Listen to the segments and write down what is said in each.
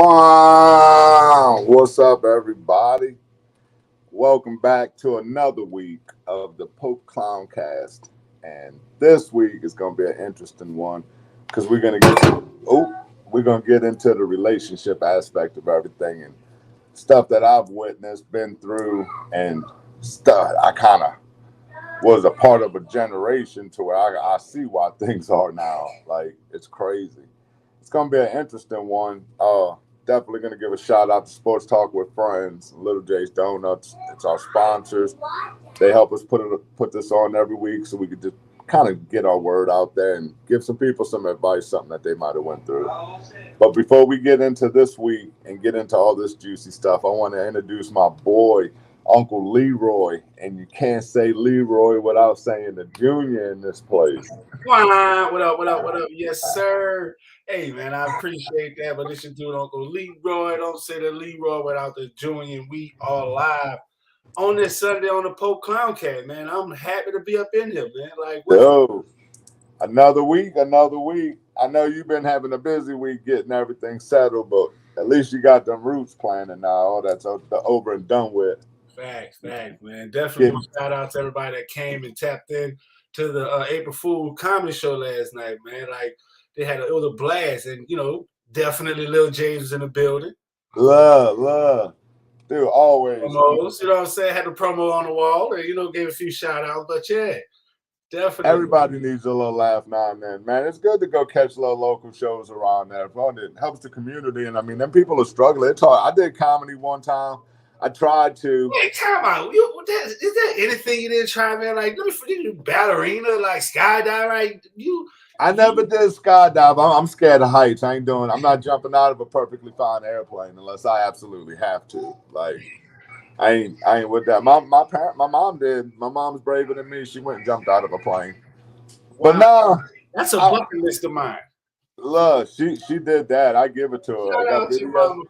Wow! What's up, everybody? Welcome back to another week of the Clowncast. And this week is going to be an interesting one because we're going to get into the relationship aspect of everything and stuff that I've witnessed, been through, and stuff I kind of was a part of a generation to where I see why things are now. Like, it's crazy. It's gonna be an interesting one. Definitely gonna give a shout out to Sports Talk with Friends, Little J's Donuts. It's our sponsors. They help us put this on every week so we could just kind of get our word out there and give some people some advice, something that they might have went through. But before we get into this week and get into all this juicy stuff, I want to introduce my boy, Uncle Leroy. And you can't say Leroy without saying the Junior in this place. What up? What up? What up? Yes, sir. Hey, man, I appreciate that. But listen to it, Uncle Leroy. Don't say the Leroy without the Junior. We are live on this Sunday on the Clowncast, man. I'm happy to be up in here, man. Like, what's Yo, another week, another week. I know you've been having a busy week getting everything settled, but at least you got them roots planning now. All that's over and done with. facts, man. Definitely Get want to shout out to everybody that came and tapped in to the April Fool comedy show last night, man. Like, it was a blast, and definitely Lil James was in the building. love. Dude, always. Promos, you know what I'm saying? Had the promo on the wall and, gave a few shout outs, but yeah, definitely. Everybody needs a little laugh now and then, man. It's good to go catch little local shows around there. It helps the community. And I mean, them people are struggling. It's hard. I did comedy one time. I tried to. Wait, time out. Is there anything you didn't try, man? Like, let me forget you ballerina, like skydive, right? I never did skydive. I'm scared of heights. I'm not jumping out of a perfectly fine airplane unless I absolutely have to. Like, I ain't with that. My mom did. My mom's braver than me. She went and jumped out of a plane. Wow. But no, that's a bucket list of mine. Look, she did that. I give it to her. Shout I got out to mama.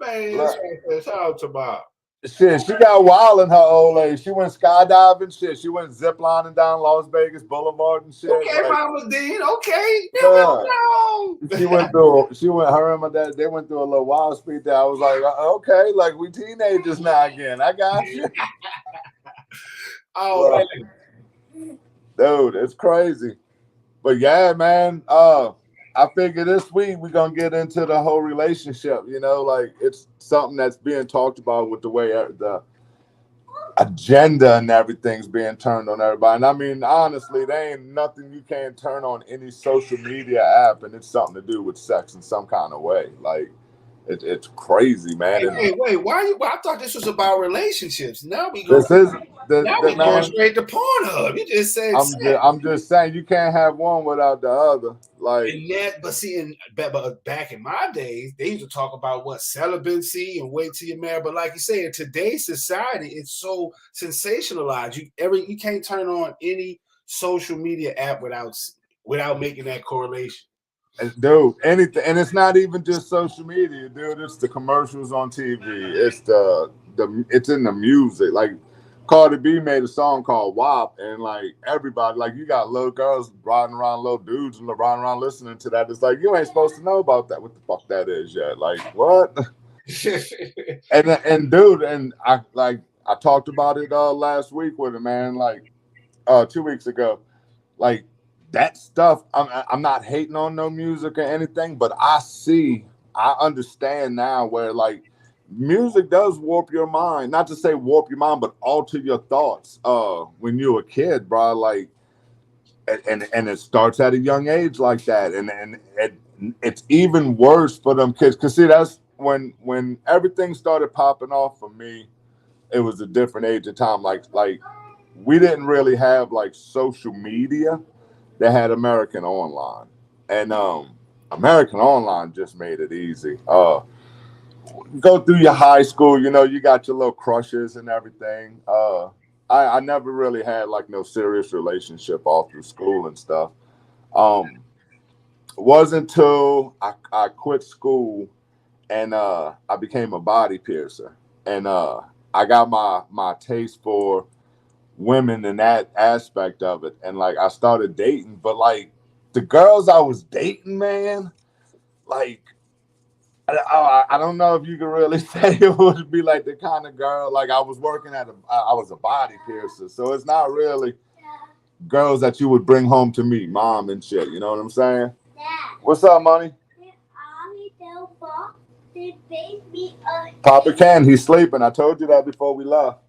Man, that's right there. Shout out to mom. Shit, she got wild in her old age. She went skydiving, shit. She went ziplining down Las Vegas Boulevard and shit. Okay, Mama Dean. Okay. Her and my dad, they went through a little wild speed there. I was like, okay, like we teenagers now again. I got you. Oh, man. Dude, it's crazy. But yeah, man, I figure this week we're gonna get into the whole relationship. Like it's something that's being talked about with the way the agenda and everything's being turned on everybody. And I mean, honestly, there ain't nothing you can't turn on any social media app, and it's something to do with sex in some kind of way. Like it's crazy, man. Wait, why? I thought this was about relationships. Now we go. Going straight to Pornhub. You just said. I'm just saying you can't have one without the other. Like, but back in my days, they used to talk about what celibacy and wait till you're married. But like you say, in today's society, it's so sensationalized. You can't turn on any social media app without making that correlation. Dude, anything, and it's not even just social media, dude. It's the commercials on TV. It's it's in the music. Like Cardi B made a song called WAP, and like everybody, like you got little girls riding around, little dudes and riding around listening to that. It's like you ain't supposed to know about that. What the fuck that is yet? Like what? and dude, and I talked about it last week with him, man. Like 2 weeks ago, like. That stuff, I'm not hating on no music or anything, but I understand now where like music does warp your mind. Not to say warp your mind, but alter your thoughts. When you're a kid, bro, like, and it starts at a young age like that, and it's even worse for them kids. Cause see, that's when everything started popping off for me. It was a different age of time. Like we didn't really have like social media. They had American Online, and American Online just made it easy. Go through your high school, you got your little crushes and everything. I never really had like no serious relationship all through school and stuff. It wasn't until I quit school and I became a body piercer, and I got my taste for women in that aspect of it, and like I started dating, but like the girls I was dating, man, like I don't know if you can really say it would be like the kind of girl like I was working at I was a body piercer, so it's not really girls that you would bring home to me, mom and shit. You know what I'm saying? What's up, money? Papa can. He's sleeping. I told you that before we left.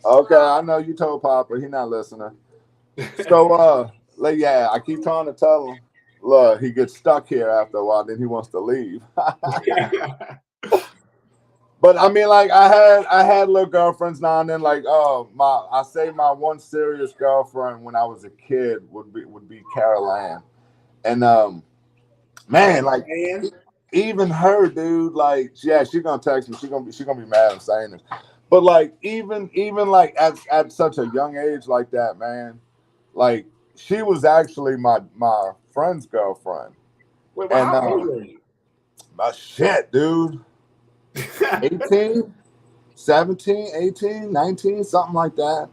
Okay, I know you told Papa. He not listening. So, like, yeah, I keep trying to tell him. Look, he gets stuck here after a while. Then he wants to leave. But I mean, like, I had little girlfriends now and then. Like, I say my one serious girlfriend when I was a kid would be Carol Ann, and man, like even her, dude, like, yeah, she gonna text me. She gonna be mad I'm saying this. But like even like at such a young age like that, man, like she was actually my friend's girlfriend. Wait, but And how old were you? my shit, dude. 18, 17, 18, 19, something like that.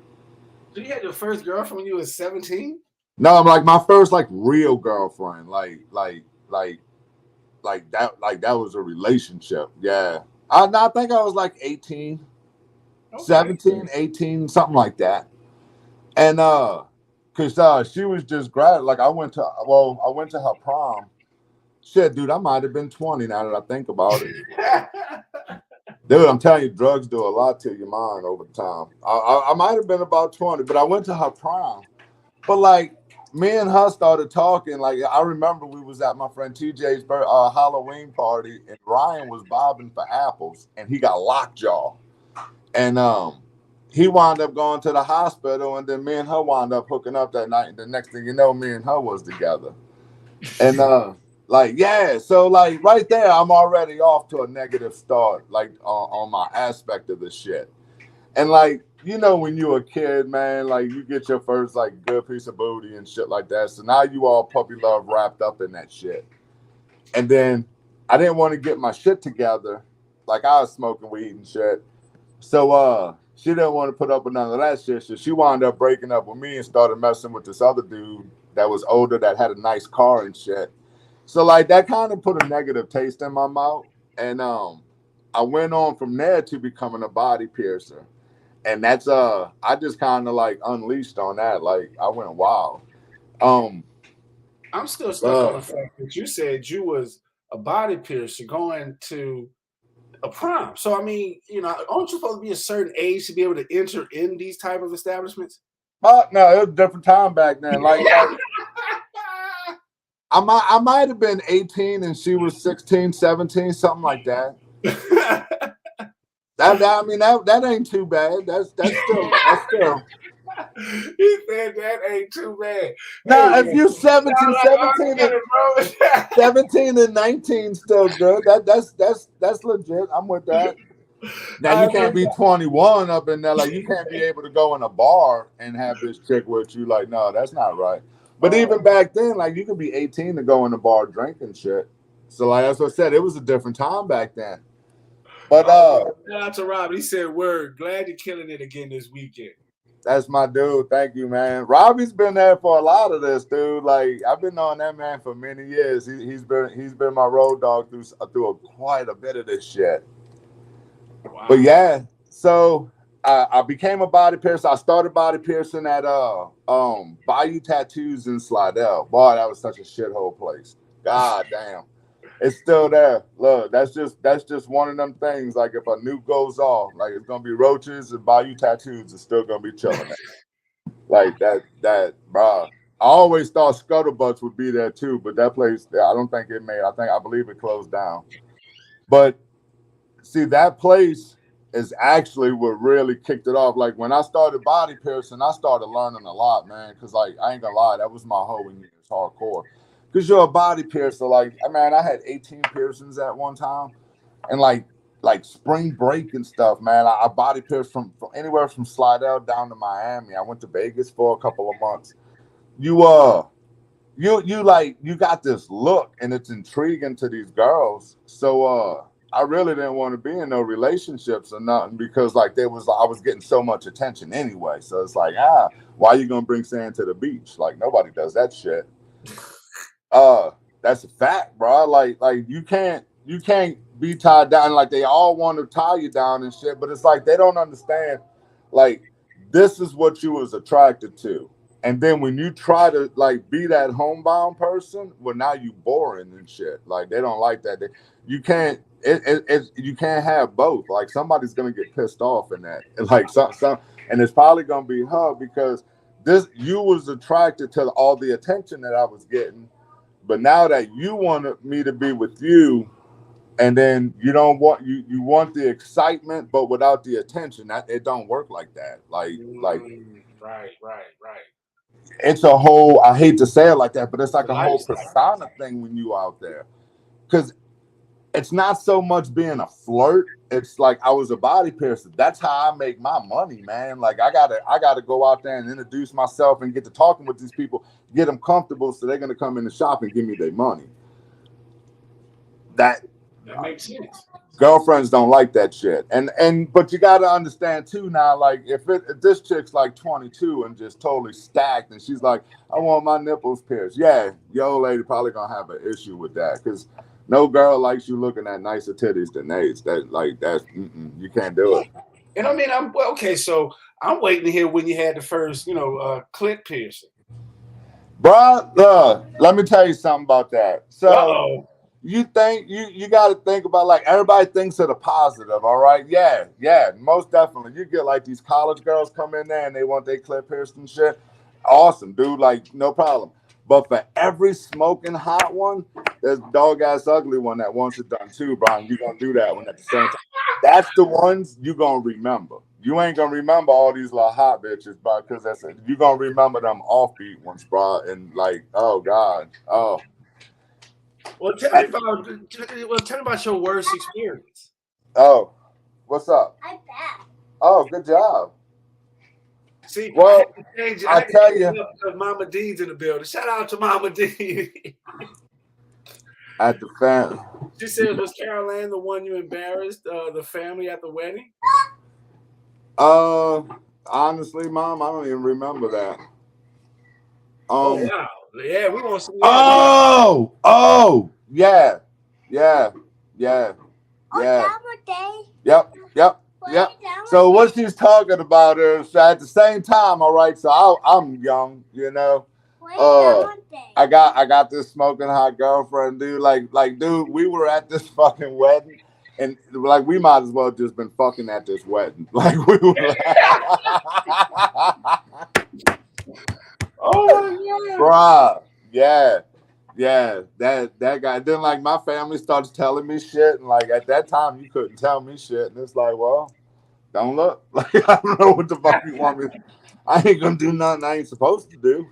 So you had your first girlfriend when you were 17? No, I'm like my first like real girlfriend. Like that was a relationship. Yeah. I think I was like 18. Okay. 17, 18, something like that. And cause she was just grad. Like I went to her prom. Shit, dude, I might have been 20 now that I think about it. Dude, I'm telling you, drugs do a lot to your mind over time. I might have been about 20, but I went to her prom. But like me and her started talking. Like I remember we was at my friend TJ's Halloween party, and Ryan was bobbing for apples, and he got lockjaw. And he wound up going to the hospital, and then me and her wound up hooking up that night. And the next thing you know, me and her was together. And like yeah, so like right there, I'm already off to a negative start, like on my aspect of this shit. And like when you're a kid, man, like you get your first like good piece of booty and shit like that. So now you all puppy love wrapped up in that shit. And then I didn't want to get my shit together, like I was smoking weed and shit. So she didn't want to put up with none of that shit. So she wound up breaking up with me and started messing with this other dude that was older that had a nice car and shit. So like that kind of put a negative taste in my mouth. And I went on from there to becoming a body piercer. And that's I just kind of like unleashed on that. Like I went wild. Um I'm still stuck on the fact that you said you was a body piercer going to a prom. So I mean, aren't you supposed to be a certain age to be able to enter in these type of establishments? No, it was a different time back then. Like I might have been 18 and she was 16, 17, something like that. That ain't too bad. That's still. He said that ain't too bad. Now, if you 17 and 19 still good. That's legit. I'm with that. Now you can't be 21 up in there. Like you can't be able to go in a bar and have this chick with you. Like, no, that's not right. But even back then, like you could be 18 to go in the bar drinking shit. So like as I said, it was a different time back then. But shout out to Rob. He said, "Word, glad you're killing it again this weekend." That's my dude. Thank you, man. Robbie's been there for a lot of this, dude. Like I've been knowing that man for many years. He's been my road dog through quite a bit of this shit. Wow. But yeah, so I became a body piercer. I started body piercing at Bayou Tattoos in Slidell. Boy, that was such a shithole place. God damn. It's still there. Look, that's just one of them things. Like if a nuke goes off, like it's gonna be roaches and Bayou Tattoos is still gonna be chilling there. Like that, bro. I always thought Scuttlebutts would be there too, but that place, I don't think it made. I believe it closed down. But see, that place is actually what really kicked it off. Like when I started body piercing, I started learning a lot, man. Cause like I ain't gonna lie, that was my whole years hardcore. Cause you're a body piercer. Like man, I had 18 piercings at one time, and like spring break and stuff, man. I body pierced from anywhere from Slidell down to Miami. I went to Vegas for a couple of months. You got this look, and it's intriguing to these girls. So I really didn't want to be in no relationships or nothing because like I was getting so much attention anyway. So it's like, why are you gonna bring sand to the beach? Like nobody does that shit. That's a fact, bro. Like you can't be tied down. Like they all want to tie you down and shit, but it's like they don't understand. Like this is what you was attracted to, and then when you try to like be that homebound person, well now you boring and shit. Like they don't like that. You can't. You can't have both. Like somebody's gonna get pissed off in that, and like some, and it's probably gonna be her because this you was attracted to all the attention that I was getting, but now that you wanted me to be with you, and then you don't want you want the excitement, but without the attention, that it don't work like that. Like Right. it's a whole. I hate to say it like that, but it's It's like a a whole lifestyle. persona thing when you out there, because it's not so much being a flirt. It's like I was a body piercer. That's how I make my money, man. Like I gotta go out there and introduce myself and get to talking with these people, get them comfortable, so they're gonna come in the shop and give me their money. That That makes sense. girlfriends don't like that shit, and but you gotta understand too now. Like if this chick's like 22 and just totally stacked, and she's like, I want my nipples pierced. Yeah, your old lady probably gonna have an issue with that because no girl likes you looking at nicer titties than theirs. You can't do it. And I mean, I'm well, okay. So I'm waiting to hear when you had the first, clit piercing. Bruh, let me tell you something about that. Uh So oh. you think you got to think about like everybody thinks of the positive, all right? Yeah, most definitely. You get like these college girls come in there and they want their clip pierced and shit. Awesome, dude. Like no problem. But for every smoking hot one, there's dog ass ugly one that wants it done too, Brian. You gonna do that one at the same time. That's the ones you gonna remember. You ain't gonna remember all these little hot bitches, bro, because that's it. You gonna remember them offbeat ones, bro. And like, oh god, oh. Well, tell me about your worst experience. Oh, what's up? Oh, good job. See, I had Well, to change it. I I had to tell change you, it up because Mama D's in the building. Shout out to Mama D. at the fan. She said, "Was Caroline the one you embarrassed the family at the wedding?" Uh, honestly, mom, I don't even remember that. Oh Um. wow, yeah, we want some more of that. Oh, yeah, yeah, yeah, yeah. Yep. So what she's talking about is at the same time, all right. So I'm young, you know. I got this smoking hot girlfriend, dude. Like, dude, we were at this fucking wedding, and like we might as well just been fucking at this wedding. Like we were, Oh yeah. bruh. Yeah. That guy. Then like my family starts telling me shit, and like at that time you couldn't tell me shit, and it's like, well, don't look. Like I don't know what the fuck you want me. I ain't gonna do nothing I ain't supposed to do.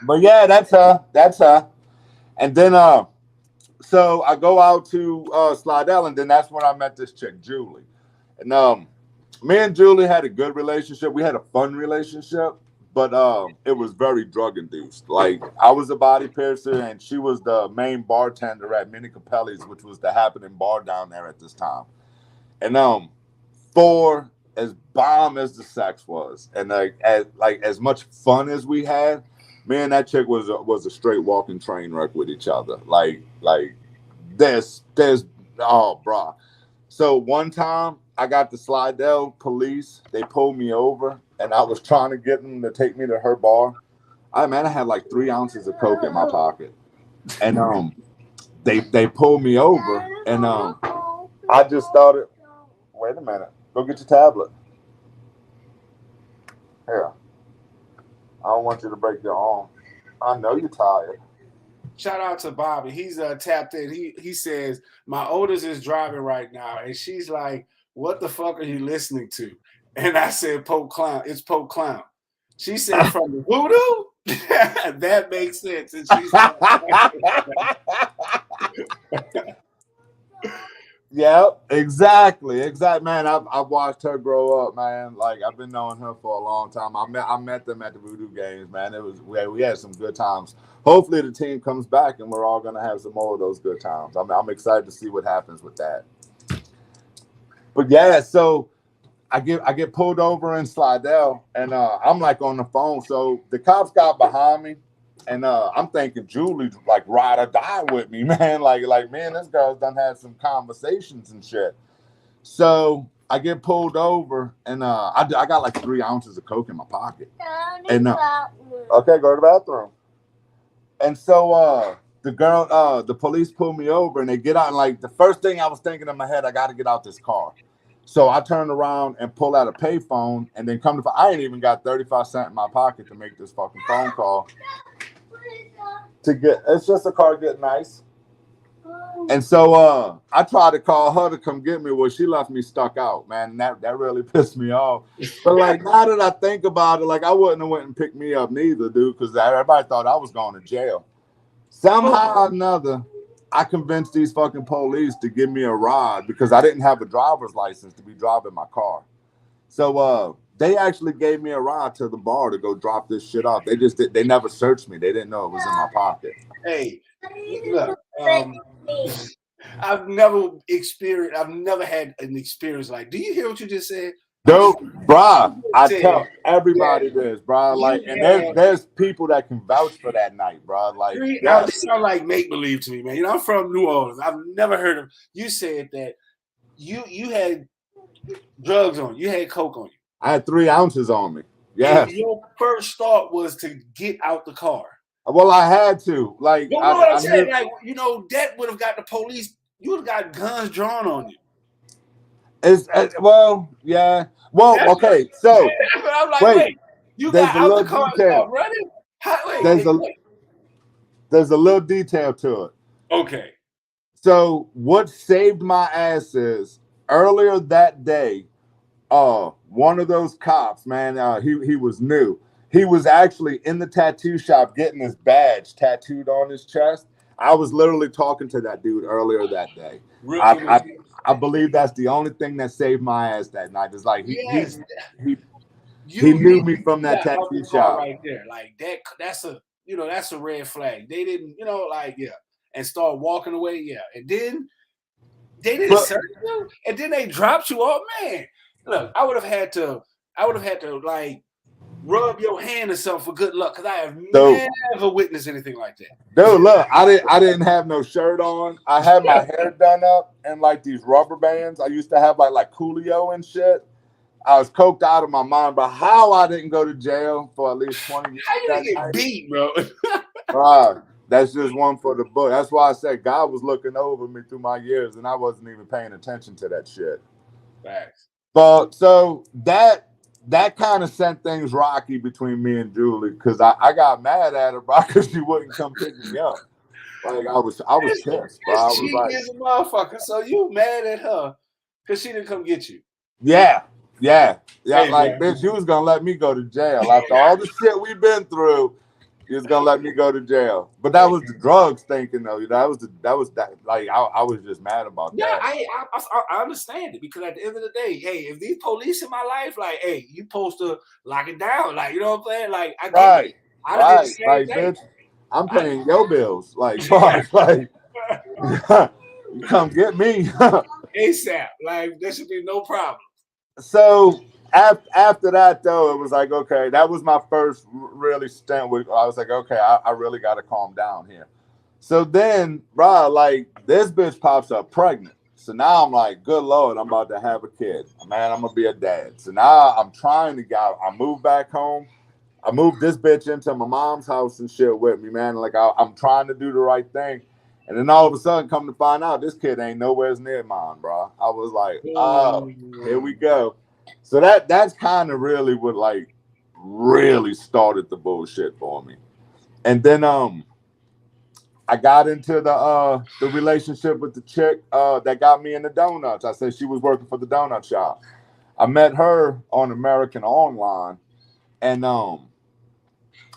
But yeah, that's her. That's her. And then so I go out to Slidell, and then that's when I met this chick, Julie. And me and Julie had a good relationship. We had a fun relationship, but it was very drug induced. Like I was a body piercer, and she was the main bartender at Minnie Capelli's, which was the happening bar down there at this time. And for as bomb as the sex was, and as much fun as we had, me and that chick was a straight walking train wreck with each other. Like there's oh bruh. So one time I got the Slidell police. They pulled me over, and I was trying to get them to take me to her bar. I had like 3 ounces of coke in my pocket, and they pulled me over, and I just started. Wait a minute. Go get your tablet. Here. I don't want you to break your arm. I know you're tired. Shout out to Bobby. He's tapped in. He says my oldest is driving right now, and she's like, "What the fuck are you listening to?" And I said, "Pope Clown." It's Pope Clown. She said, "From the voodoo." That makes sense. And she's Yeah, exactly. Man, I've watched her grow up, man. Like I've been knowing her for a long time. I met them at the Voodoo games, man. It was we had some good times. Hopefully the team comes back and we're all gonna have some more of those good times. I'm excited to see what happens with that. But yeah, so I get pulled over in Slidell, and I'm like on the phone. So the cops got behind me, And I'm thinking Julie's like ride or die with me, man. Like man, this girl's done had some conversations and shit. So I get pulled over, and I got like 3 ounces of coke in my pocket. And okay, go to the bathroom. And so the police pull me over, and they get out, and like the first thing I was thinking in my head, I got to get out this car. So I turned around and pull out a payphone, and then I ain't even got 35 cents in my pocket to make this fucking phone call. It's just a car getting ice. And so I tried to call her to come get me. Well, she left me stuck out, man. And that really pissed me off. But like now that I think about it, like I wouldn't have went and picked me up neither, dude, because everybody thought I was going to jail. Somehow or another, I convinced these fucking police to give me a ride because I didn't have a driver's license to be driving my car. So they actually gave me a ride to the bar to go drop this shit off. They never searched me. They didn't know it was in my pocket. Hey, look, I've never had an experience like. Do you hear what you just said? Dude, bruh, I tell everybody this, bruh. Like, and there's people that can vouch for that night, bruh. Like, that sound like make believe to me, man. You know, I'm from New Orleans. I've never heard of. You said that you had drugs on you. You had coke on you. I had 3 ounces on me. Yeah. And your first thought was to get out the car. Well, I had to. Like, you know what I'm saying? Like, you know, that would have got the police. You would have got guns drawn on you. Well, yeah. Well, okay. So I'm like, wait, you got out the car running? There's a little detail to it. Okay. So what saved my ass is earlier that day, one of those cops, man, he was new. He was actually in the tattoo shop getting his badge tattooed on his chest. I was literally talking to that dude earlier that day. I believe that's the only thing that saved my ass that night. It's like he knew me from that tattoo shop right there. Like that's a red flag. They didn't, and start walking away, and then they didn't search you, and then they dropped you off, man. Look, I would have had to like rub your hand or something for good luck, because I have never witnessed anything like that. Dude, look, I didn't have no shirt on. I had my hair done up and like these rubber bands. I used to have like Coolio and shit. I was coked out of my mind, but how I didn't go to jail for at least 20 years. How you didn't get beat, bro? Right. That's just one for the book. That's why I said God was looking over me through my years, and I wasn't even paying attention to that shit. Facts. But so that kind of sent things rocky between me and Julie, because I got mad at her, bro, because she wouldn't come pick me up. Like I was pissed, bro. I was like, is a motherfucker. So you mad at her because she didn't come get you? Yeah. Hey, like, man. Bitch, you was gonna let me go to jail after all the shit we've been through. You was gonna let me go to jail, but that was the drugs thinking though. That was like I was just mad about that. I understand it, because at the end of the day, hey, if these police in my life, like, hey, you supposed to lock it down, like, you know what I'm saying? Like, I get it. I did the same like, thing. Bitch, I'm paying your bills, like, like, you come get me ASAP. Like, there should be no problem. So after that, though, it was like, okay, that was my first really stint with. I was like, okay, I really got to calm down here. So then, bro, like, this bitch pops up pregnant. So now I'm like, good Lord, I'm about to have a kid. Man, I'm going to be a dad. So now I'm trying to go. I moved back home. I moved this bitch into my mom's house and shit with me, man. Like, I'm trying to do the right thing. And then all of a sudden, come to find out, this kid ain't nowhere near mine, bro. I was like, oh, here we go. So that's kind of really what, like, really started the bullshit for me. And then I got into the relationship with the chick that got me into donuts. I said she was working for the donut shop. I met her on American Online, and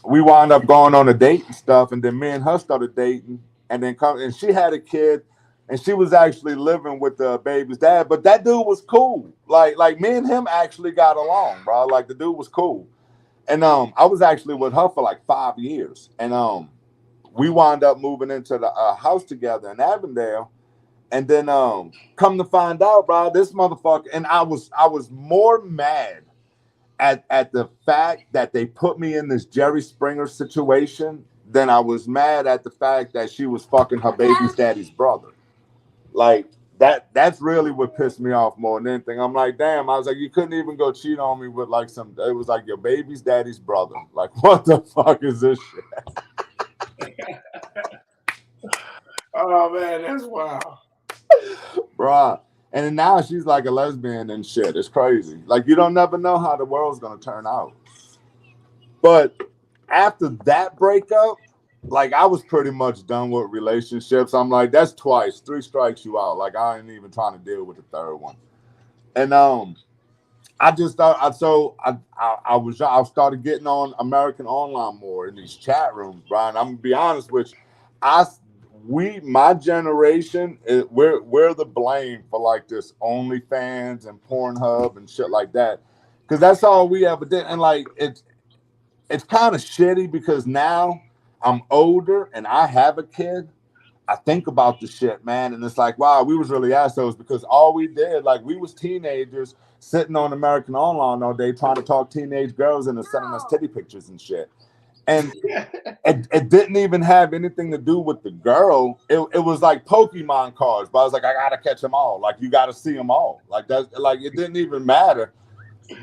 we wound up going on a date and stuff. And then me and her started dating. And then and she had a kid, and she was actually living with the baby's dad. But that dude was cool. Like me and him actually got along, bro. Like, the dude was cool. And I was actually with her for like 5 years. And we wound up moving into the house together in Avondale. And then come to find out, bro, this motherfucker, and I was more mad at the fact that they put me in this Jerry Springer situation then I was mad at the fact that she was fucking her baby's daddy's brother. Like that's really what pissed me off more than anything. I'm like, damn, I was like, you couldn't even go cheat on me with like some, it was like your baby's daddy's brother. Like, what the fuck is this shit? Oh man, that's wild. Bruh. And then now she's like a lesbian and shit. It's crazy. Like, you don't never know how the world's gonna turn out. But after that breakup, like, I was pretty much done with relationships. I'm like, that's twice, 3 strikes you out. Like, I ain't even trying to deal with the third one. And I just thought I started getting on American Online more in these chat rooms, Brian. I'm gonna be honest with you. My generation, we're the blame for like this OnlyFans and Pornhub and shit like that, because that's all we ever did. And like it's kind of shitty because now I'm older and I have a kid. I think about the shit, man, and it's like, wow, we was really assholes because all we did, like, we was teenagers sitting on American Online all day trying to talk teenage girls into sending us titty pictures and shit. And it didn't even have anything to do with the girl. It was like Pokemon cards, but I was like, I gotta catch them all. Like, you gotta see them all. Like, that's like, it didn't even matter.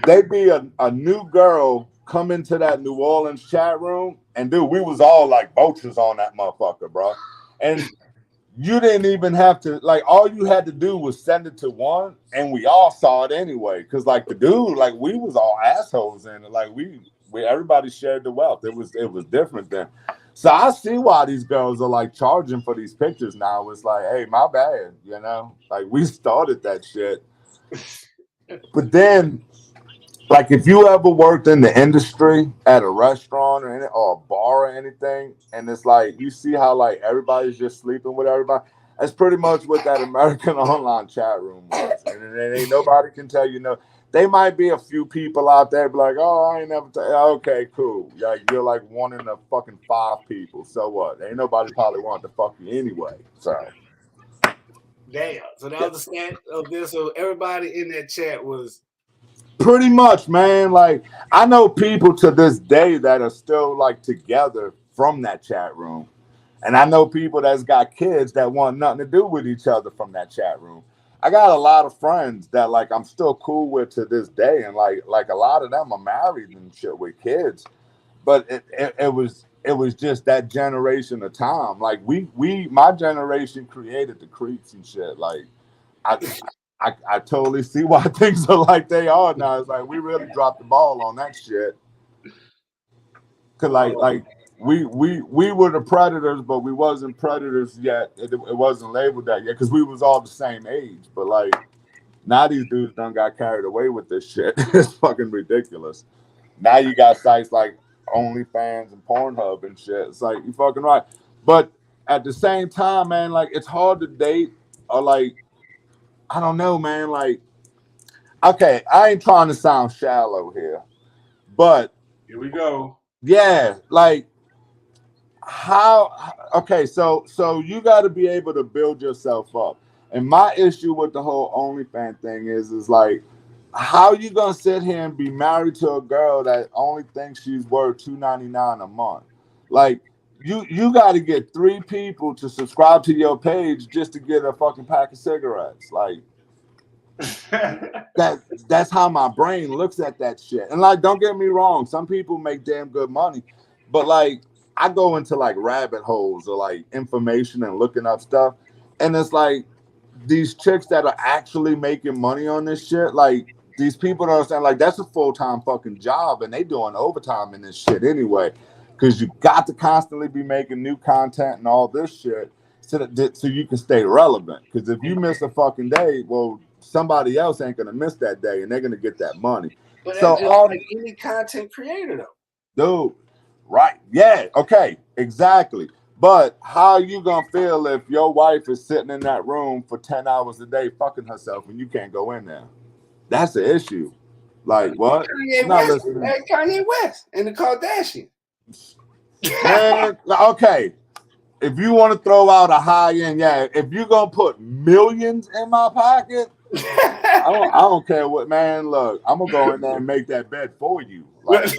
They'd be a new girl come into that New Orleans chat room, and dude, we was all like vultures on that motherfucker, bro. And you didn't even have to, like, all you had to do was send it to one, and we all saw it anyway. Cause like the dude, like, we was all assholes in it. Like, we everybody shared the wealth. It was different then. So I see why these girls are like charging for these pictures now. It's like, hey, my bad, you know? Like, we started that shit. But then, like, if you ever worked in the industry at a restaurant or a bar or anything, and it's like you see how like everybody's just sleeping with everybody, that's pretty much what that American Online chat room was. And ain't nobody can tell you no. They might be a few people out there be like, oh, I ain't never okay, cool. Like, you're like one in the fucking 5 people. So what? Ain't nobody probably want to fuck you anyway. So damn. So that was the stat of this. So everybody in that chat was pretty much, man. Like, I know people to this day that are still like together from that chat room. And I know people that's got kids that want nothing to do with each other from that chat room. I got a lot of friends that like I'm still cool with to this day, and like a lot of them are married and shit with kids. But it was just that generation of time. Like, my generation created the creeps and shit. Like, I totally see why things are like they are now. It's like we really dropped the ball on that shit. Cause like we were the predators, but we wasn't predators yet. It wasn't labeled that yet because we was all the same age. But like now these dudes done got carried away with this shit. It's fucking ridiculous. Now you got sites like OnlyFans and Pornhub and shit. It's like, you fucking right. But at the same time, man, like, it's hard to date or like, I don't know, man. Like, okay, I ain't trying to sound shallow here, but here we go. Yeah, like okay, so you got to be able to build yourself up. And my issue with the whole OnlyFans thing is like, how you gonna sit here and be married to a girl that only thinks she's worth $2.99 a month? Like, you got to get 3 people to subscribe to your page just to get a fucking pack of cigarettes. Like, that's how my brain looks at that shit. And like, don't get me wrong, some people make damn good money, but like, I go into like rabbit holes or like information and looking up stuff, and it's like these chicks that are actually making money on this shit, like these people that are saying like that's a full-time fucking job and they doing overtime in this shit anyway, because you got to constantly be making new content and all this shit so you can stay relevant. Because if you miss a fucking day, well, somebody else ain't gonna miss that day and they're gonna get that money. But so that's just like any content creator though. Dude, right. Yeah, okay, exactly. But how you gonna feel if your wife is sitting in that room for 10 hours a day fucking herself and you can't go in there? That's the issue. Like, what? Kanye West and the Kardashians. Man, okay. If you want to throw out a high end, yeah. If you're gonna put millions in my pocket, I don't care what, man. Look, I'm gonna go in there and make that bet for you. Like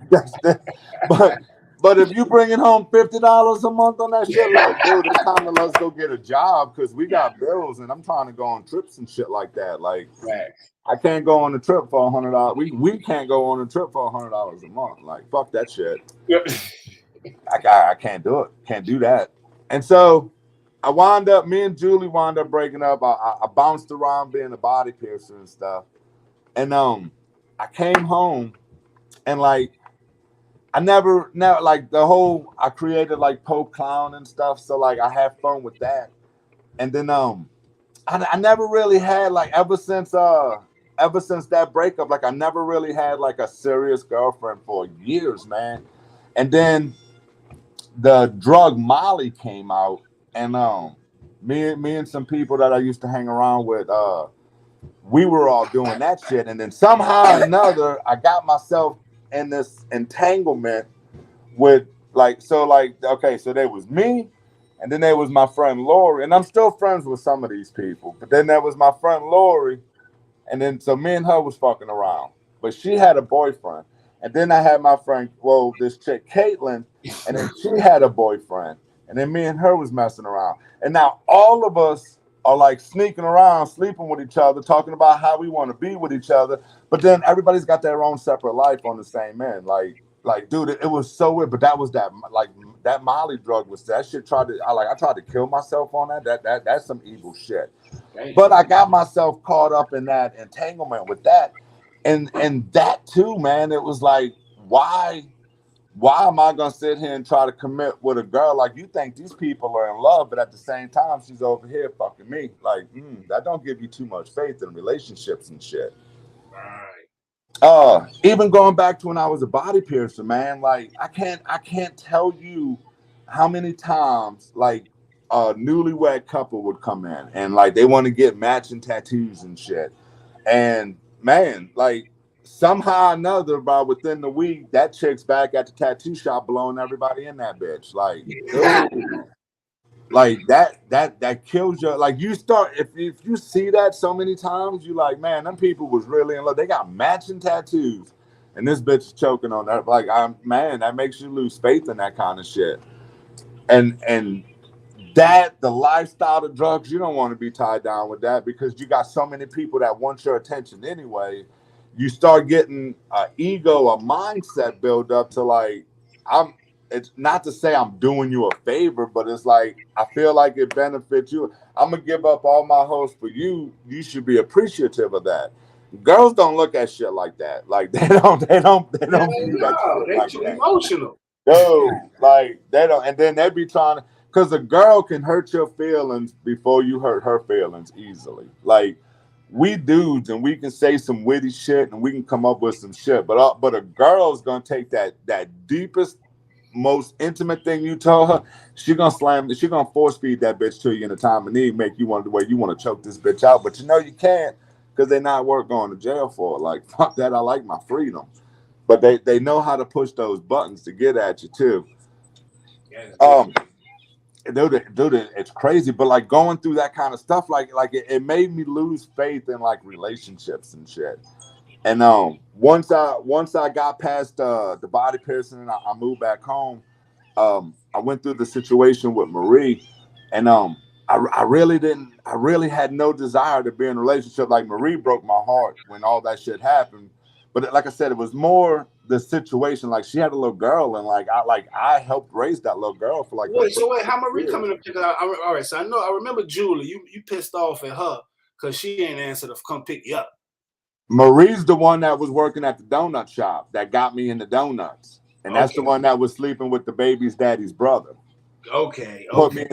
that's that. But if you bringing home $50 a month on that shit, like, dude, it's time to let's go get a job because we got bills and I'm trying to go on trips and shit like that. Like, Right. I can't go on a trip for $100. We can't go on a trip for $100 a month. Like, fuck that shit. I can't do it. Can't do that. And so me and Julie wound up breaking up. I bounced around being a body piercer and stuff. And I came home and like I never like I created like Poke Clown and stuff. So like I had fun with that. And then I never really had like ever since that breakup, like I never really had like a serious girlfriend for years, man. And then the drug Molly came out, and me and some people that I used to hang around with, we were all doing that shit, and then somehow or another, I got myself in this entanglement with okay, so there was me, and then there was my friend Lori, and I'm still friends with some of these people, but then there was my friend Lori, and then so me and her was fucking around, but she had a boyfriend, and then I had my friend, this chick Caitlin, and then she had a boyfriend, and then me and her was messing around, and now all of us are like sneaking around, sleeping with each other, talking about how we want to be with each other, but then everybody's got their own separate life on the same end, like, dude, it was so weird. But that was that Molly drug was that shit. I tried to kill myself on that. That's some evil shit. But I got myself caught up in that entanglement with that, and that too, man. It was like, why am I gonna sit here and try to commit with a girl? Like, you think these people are in love, but at the same time, she's over here fucking me. Like, that don't give you too much faith in relationships and shit. Right. Even going back to when I was a body piercer, man, like I can't tell you how many times like a newlywed couple would come in and like they want to get matching tattoos and shit. And man, like somehow or another, by within the week, that chick's back at the tattoo shop blowing everybody in that bitch. Like, dude, like that kills you. Like you start if you see that so many times, you like, man, them people was really in love. They got matching tattoos, and this bitch is choking on that. Like, that makes you lose faith in that kind of shit. And that the lifestyle of drugs, you don't want to be tied down with that because you got so many people that want your attention anyway. You start getting an ego, a mindset build up to like, I'm. It's not to say I'm doing you a favor, but it's like I feel like it benefits you. I'm gonna give up all my hopes for you. You should be appreciative of that. Girls don't look at shit like that. Like they don't view that shit They like too that. emotional. No, like they don't. And then they be trying to, because a girl can hurt your feelings before you hurt her feelings easily. Like we dudes, and we can say some witty shit, and we can come up with some shit. But a girl's gonna take that deepest, most intimate thing you told her, she gonna force feed that bitch to you in a time of need, make you want the way you want to choke this bitch out, but you know you can't because they not worth going to jail for. Like, fuck that, I like my freedom. But they know how to push those buttons to get at you too. Um, dude, it's crazy. But like going through that kind of stuff, like it made me lose faith in like relationships and shit. And once I got past the body piercing and I moved back home, I went through the situation with Marie, and I really had no desire to be in a relationship. Like Marie broke my heart when all that shit happened. But like I said, it was more the situation. Like she had a little girl, and I helped raise that little girl for like. Wait, how Marie coming up? All right, so I remember Julie. You pissed off at her because she ain't answered to come pick you up. Marie's the one that was working at the donut shop that got me into donuts. And that's the one that was sleeping with the baby's daddy's brother. Okay. Put me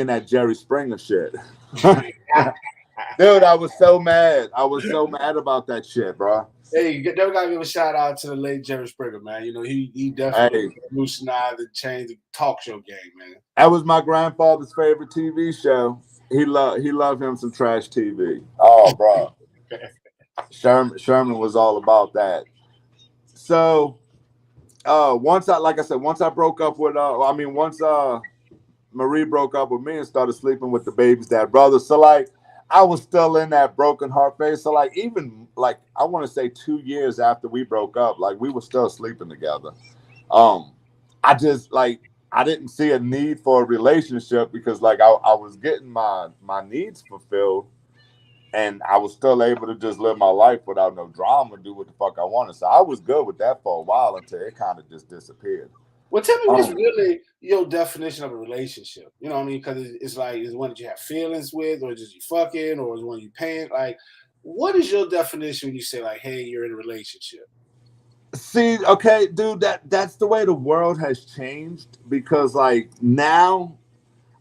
in that Jerry Springer shit. Dude, I was so mad. I was so mad about that shit, bro. Hey, you never gotta give a shout out to the late Jerry Springer, man. You know, he definitely revolutionized and changed the talk show game, man. That was my grandfather's favorite TV show. He loved him some trash TV. Oh, bro. Sherman was all about that. So once I broke up with once Marie broke up with me and started sleeping with the baby's dad brother. So like I was still in that broken heart phase. So like even like I want to say 2 years after we broke up, like we were still sleeping together. I just like I didn't see a need for a relationship because like I was getting my needs fulfilled and I was still able to just live my life without no drama, do what the fuck I wanted. So I was good with that for a while until it kind of just disappeared. Well, tell me what's Um, really your definition of a relationship. You know what I mean? Because it's like, is one that you have feelings with, or just you fucking, or is one you paying? Like, what is your definition when you say like, hey, you're in a relationship? See, okay, dude, that's the way the world has changed because like now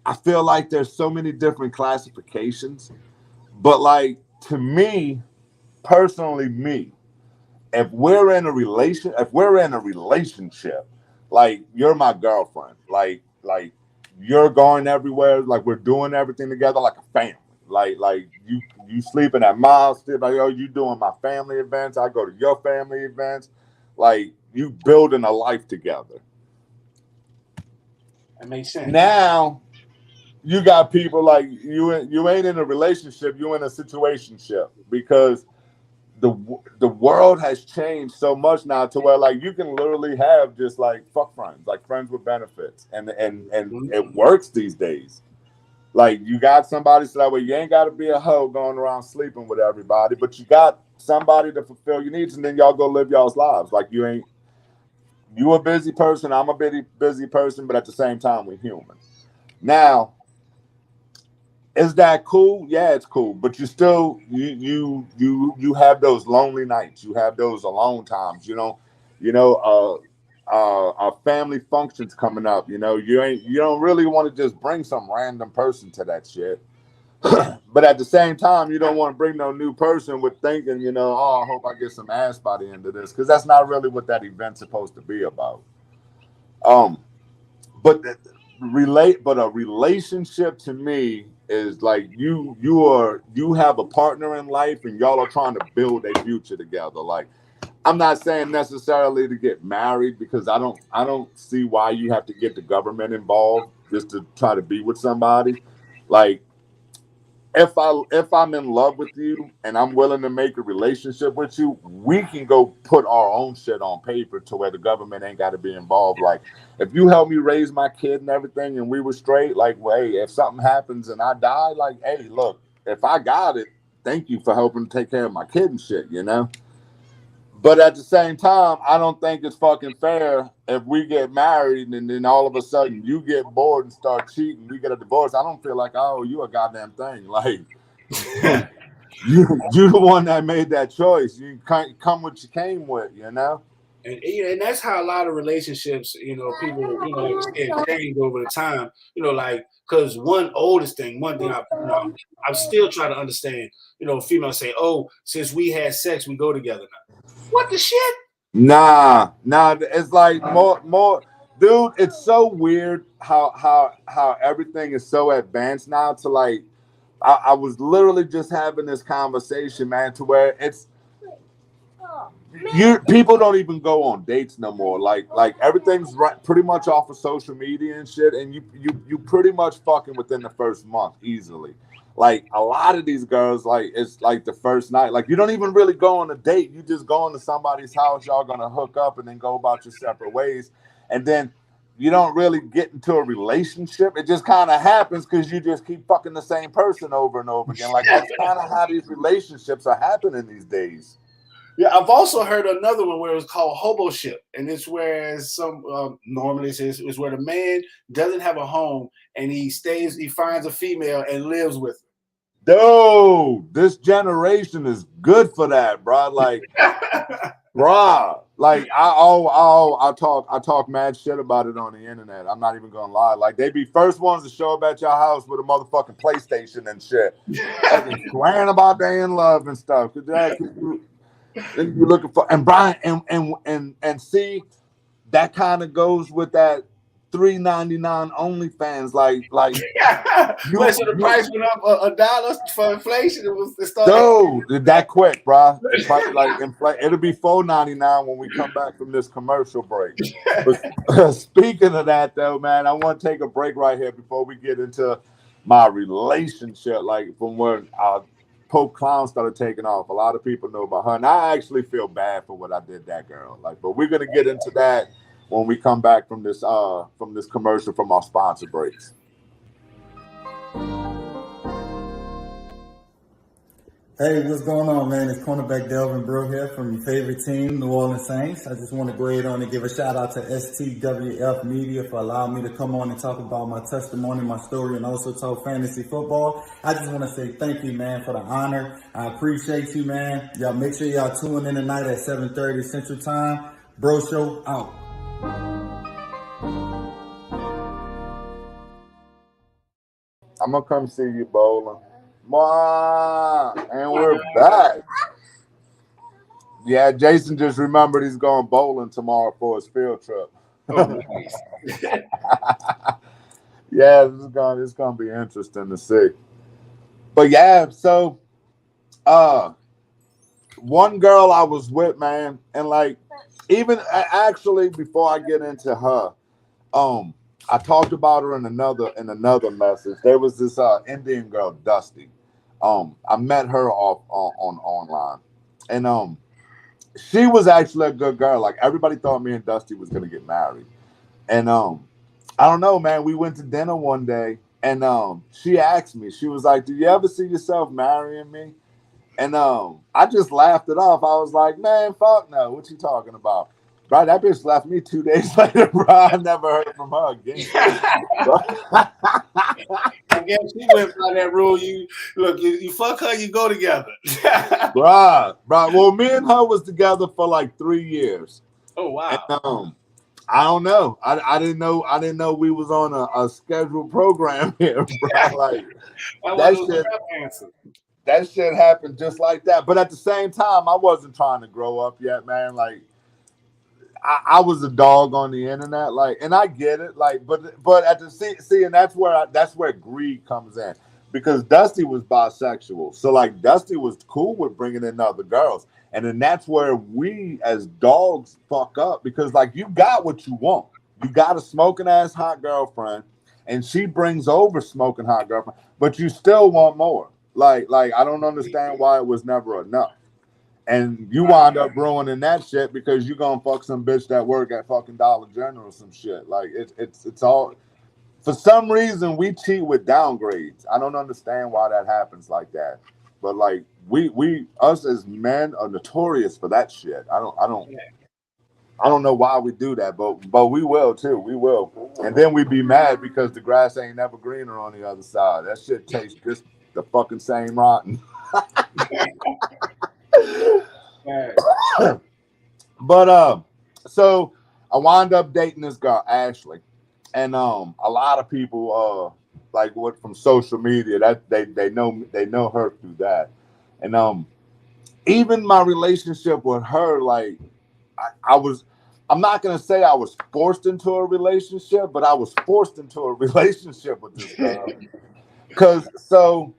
I feel like there's so many different classifications. But like to me, personally, me, if we're in a relationship, like you're my girlfriend, like you're going everywhere, like we're doing everything together like a family. Like you sleeping at my sleep, like oh you doing my family events, I go to your family events, like you building a life together. That makes sense. Now you got people like you ain't in a relationship, you in a situationship because the the world has changed so much now to where like you can literally have just like fuck friends, like friends with benefits, and it Mhm. works these days. Like you got somebody so that way you ain't got to be a hoe going around sleeping with everybody, but you got somebody to fulfill your needs, and then y'all go live y'all's lives. Like you a busy person, I'm a busy person, but at the same time we're human. Now is that cool? Yeah, it's cool. But you still you have those lonely nights. You have those alone times. Family functions coming up. You don't really want to just bring some random person to that shit. But at the same time, you don't want to bring no new person with thinking, oh, I hope I get some ass by the end of this, because that's not really what that event's supposed to be about. Um, but but a relationship to me is like you have a partner in life and y'all are trying to build a future together. Like I'm not saying necessarily to get married because I don't see why you have to get the government involved just to try to be with somebody. Like if I'm in love with you and I'm willing to make a relationship with you, we can go put our own shit on paper to where the government ain't got to be involved. Like if you help me raise my kid and everything, and we were straight, like, well, hey, if something happens and I die, like, hey, look, if I got it, thank you for helping to take care of my kid and shit. But at the same time, I don't think it's fucking fair if we get married and then all of a sudden you get bored and start cheating. We get a divorce. I don't feel like I owe you a goddamn thing. Like you the one that made that choice. You can't come what you came with. And that's how a lot of relationships, people, like you said, change over the time. Like because one thing I'm still trying to understand. Females say, "Oh, since we had sex, we go together now." What the shit? Nah. It's like more, dude. It's so weird how everything is so advanced now. To like, I was literally just having this conversation, man, to where it's you people don't even go on dates no more. Like everything's right, pretty much off of social media and shit, and you pretty much fucking within the first month easily. Like a lot of these girls, like it's like the first night. Like you don't even really go on a date. You just go into somebody's house. Y'all gonna hook up and then go about your separate ways, and then you don't really get into a relationship. It just kind of happens because you just keep fucking the same person over and over again. Like that's kind of how these relationships are happening these days. Yeah, I've also heard another one where it was called hobo ship, and it's where some normally it's where the man doesn't have a home and he finds a female and lives with Dude, this generation is good for that, bro. Like, her. bruh, like I talk mad shit about it on the internet. I'm not even gonna lie. Like, they be first ones to show up at your house with a motherfucking PlayStation and shit, fucking swearing about they in love and stuff. Cause you looking for and Brian and see that kind of goes with that 3.99 OnlyFans. Like Wait, you so the you price went up $1 for inflation? It started. Dude, that quick, bro. The price like inflate. It'll be $4.99 when we come back from this commercial break. But speaking of that, though, man, I want to take a break right here before we get into my relationship. Like from when Pope Clown started taking off, a lot of people know about her, and I actually feel bad for what I did that girl. Like, but we're gonna get into that when we come back from this commercial from our sponsor breaks. Hey, what's going on, man? It's cornerback Delvin Brew here from your favorite team, New Orleans Saints. I just want to go ahead on and give a shout out to STWF Media for allowing me to come on and talk about my testimony, my story, and also talk fantasy football. I just want to say thank you, man, for the honor. I appreciate you, man. Y'all make sure y'all tune in tonight at 7:30 Central Time. Bro Show out. I'm gonna come see you bowling. And we're back. Yeah, Jason just remembered he's going bowling tomorrow for his field trip. Oh, nice. Yeah, it's gonna be interesting to see. But yeah, so one girl I was with, man, and like even actually before I get into her, I talked about her in another message. There was this Indian girl, Dusty. I met her on online, and she was actually a good girl. Like everybody thought me and Dusty was gonna get married, and I don't know, man. We went to dinner one day, and she asked me. She was like, "Do you ever see yourself marrying me?" And I just laughed it off. I was like, "Man, fuck no. What you talking about?" Bro, that bitch left me 2 days later, bro. I never heard from her again. I guess she went by that rule. You fuck her, you go together. Bro. Well, me and her was together for like 3 years. Oh wow. And, I don't know. I didn't know we was on a scheduled program here, bro. Like that shit happened just like that. But at the same time, I wasn't trying to grow up yet, man. Like I was a dog on the internet, like, and I get it, like, but at the see, and that's where greed comes in, because Dusty was bisexual, so like Dusty was cool with bringing in other girls, and then that's where we as dogs fuck up, because like you got what you want, you got a smoking ass hot girlfriend, and she brings over smoking hot girlfriend, but you still want more, like I don't understand why it was never enough. And you wind up ruining that shit because you gonna fuck some bitch that work at fucking Dollar General or some shit. Like it's all, for some reason we cheat with downgrades. I don't understand why that happens like that. But like we us as men are notorious for that shit. I don't know why we do that, but we will too. We will. And then we be mad because the grass ain't never greener on the other side. That shit tastes just the fucking same rotten. But so I wound up dating this girl, Ashley, and a lot of people like what from social media that they know her through that, and even my relationship with her, like I'm not gonna say I was forced into a relationship, but I was forced into a relationship with this girl, because so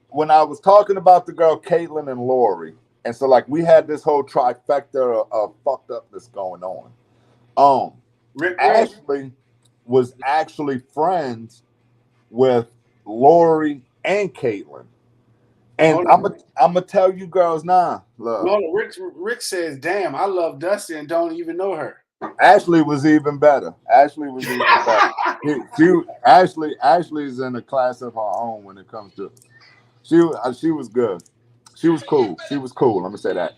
when I was talking about the girl Caitlin and Lori, and so like we had this whole trifecta of fucked upness going on. Ashley was actually friends with Lori and Caitlin. And I'm gonna tell you girls now, look. No, Rick says, "Damn, I love Dusty and don't even know her." Ashley was even better. Ashley's in a class of her own when it comes to. She was good. She was cool. Let me say that.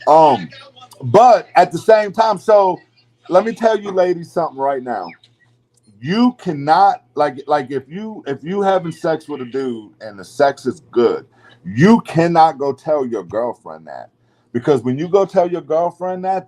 But at the same time, so let me tell you, ladies, something right now. You cannot like if you having sex with a dude and the sex is good, you cannot go tell your girlfriend that, because when you go tell your girlfriend that,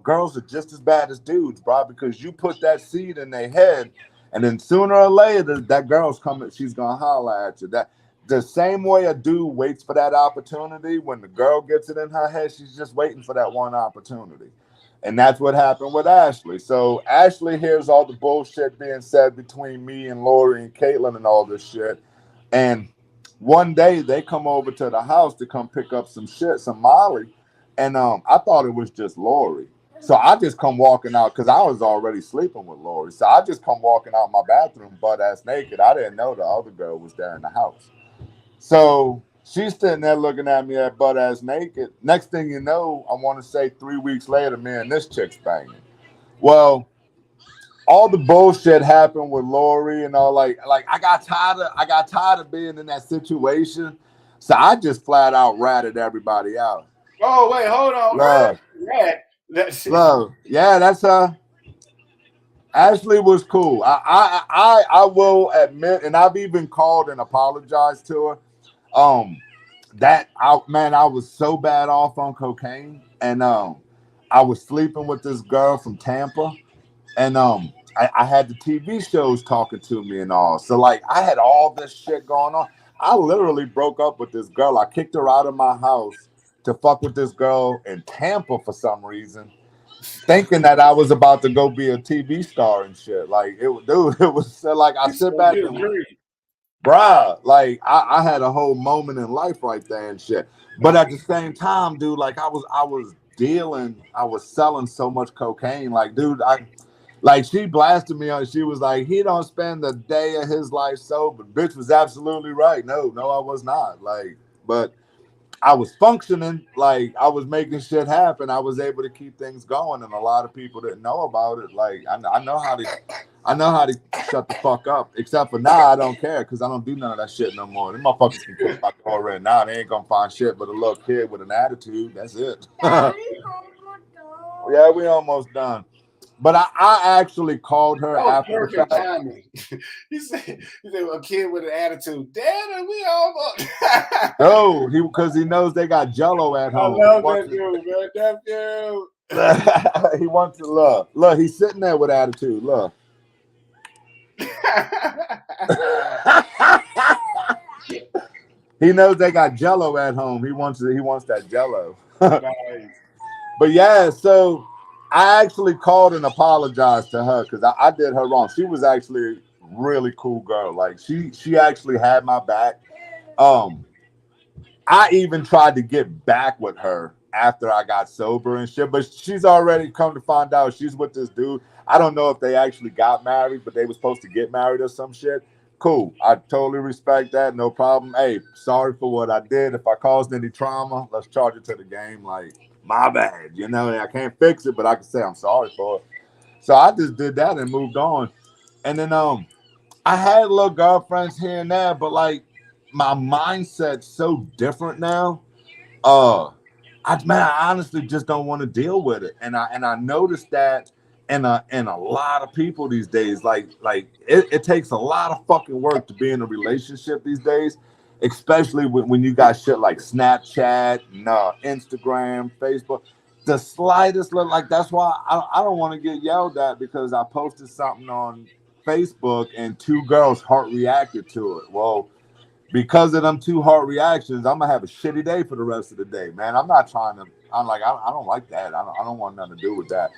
girls are just as bad as dudes, bro. Because you put that seed in their head, and then sooner or later that girl's coming. She's gonna holler at you. That the same way a dude waits for that opportunity. When the girl gets it in her head, she's just waiting for that one opportunity. And that's what happened with Ashley. So Ashley hears all the bullshit being said between me and Lori and Caitlin and all this shit. And one day they come over to the house to come pick up some shit, some Molly. And I thought it was just Lori. So I just come walking out because I was already sleeping with Lori. So I just come walking out my bathroom butt ass naked. I didn't know the other girl was there in the house. So she's sitting there looking at me at butt ass naked. Next thing you know, I want to say 3 weeks later, me and this chick's banging. Well, all the bullshit happened with Lori and all. Like I got tired of being in that situation, so I just flat out ratted everybody out. Oh wait, hold on. Love, That's love, yeah, that's her. Ashley was cool. I will admit, and I've even called and apologized to her. That I was so bad off on cocaine, and I was sleeping with this girl from Tampa, and I had the TV shows talking to me and all. So like I had all this shit going on. I literally broke up with this girl. I kicked her out of my house to fuck with this girl in Tampa for some reason, thinking that I was about to go be a TV star and shit. Like dude, it was like I sit back and bruh, like I had a whole moment in life right there and shit. But at the same time, dude, like I was selling so much cocaine. Like, dude, like she blasted me on. She was like, he don't spend a day of his life sober. Bitch was absolutely right. No, I was not. Like, but I was functioning, like I was making shit happen. I was able to keep things going, and a lot of people didn't know about it. Like I know how to shut the fuck up. Except for now, I don't care because I don't do none of that shit no more. Them motherfuckers can kick my door right now. They ain't gonna find shit but a little kid with an attitude. That's it. Yeah, we almost done. But I actually called her after the perfect fact. timing. He said a kid with an attitude. Damn, we almost. No, because he knows they got Jello at I home. love that dude, man. That dude. He wants to love. Look, he's sitting there with attitude. Look. He knows they got Jello at home. He wants that Jello. Nice. But yeah, so I actually called and apologized to her because I did her wrong. She was actually a really cool girl. Like she actually had my back. I even tried to get back with her after I got sober and shit, but she's already come to find out she's with this dude. I don't know if they actually got married, but they were supposed to get married or some shit. Cool. I totally respect that. No problem. Hey, sorry for what I did. If I caused any trauma, let's charge it to the game. Like, my bad. You know, I can't fix it, but I can say I'm sorry for it. So I just did that and moved on. And then I had little girlfriends here and there, but like my mindset's so different now. I honestly just don't want to deal with it. And I noticed that in a lot of people these days, like it takes a lot of fucking work to be in a relationship these days, especially when you got shit like Snapchat, and, Instagram, Facebook. The slightest little, like that's why I don't want to get yelled at because I posted something on Facebook and two girls heart reacted to it. Well, because of them two heart reactions, I'm gonna have a shitty day for the rest of the day, man. I'm not trying to. I'm like, I don't like that. I don't want nothing to do with that.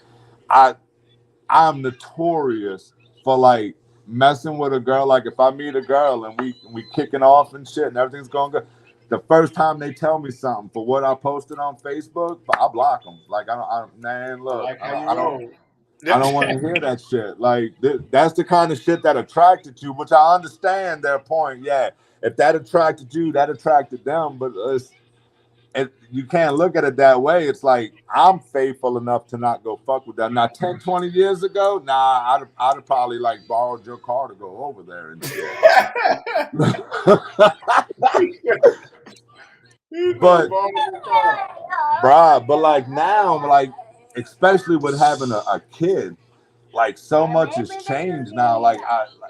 I'm notorious for like messing with a girl. Like if I meet a girl and we kicking off and shit and everything's going good, the first time they tell me something for what I posted on Facebook, I block them. Like man, look, I don't want to hear that shit. Like that's the kind of shit that attracted you, which I understand their point. Yeah, if that attracted you, that attracted them. But you can't look at it that way. It's like I'm faithful enough to not go fuck with that. Now, 10, 20 years ago, nah, I'd have probably like borrowed your car to go over there and shit. But like now, like especially with having a kid, like so much has changed now. Like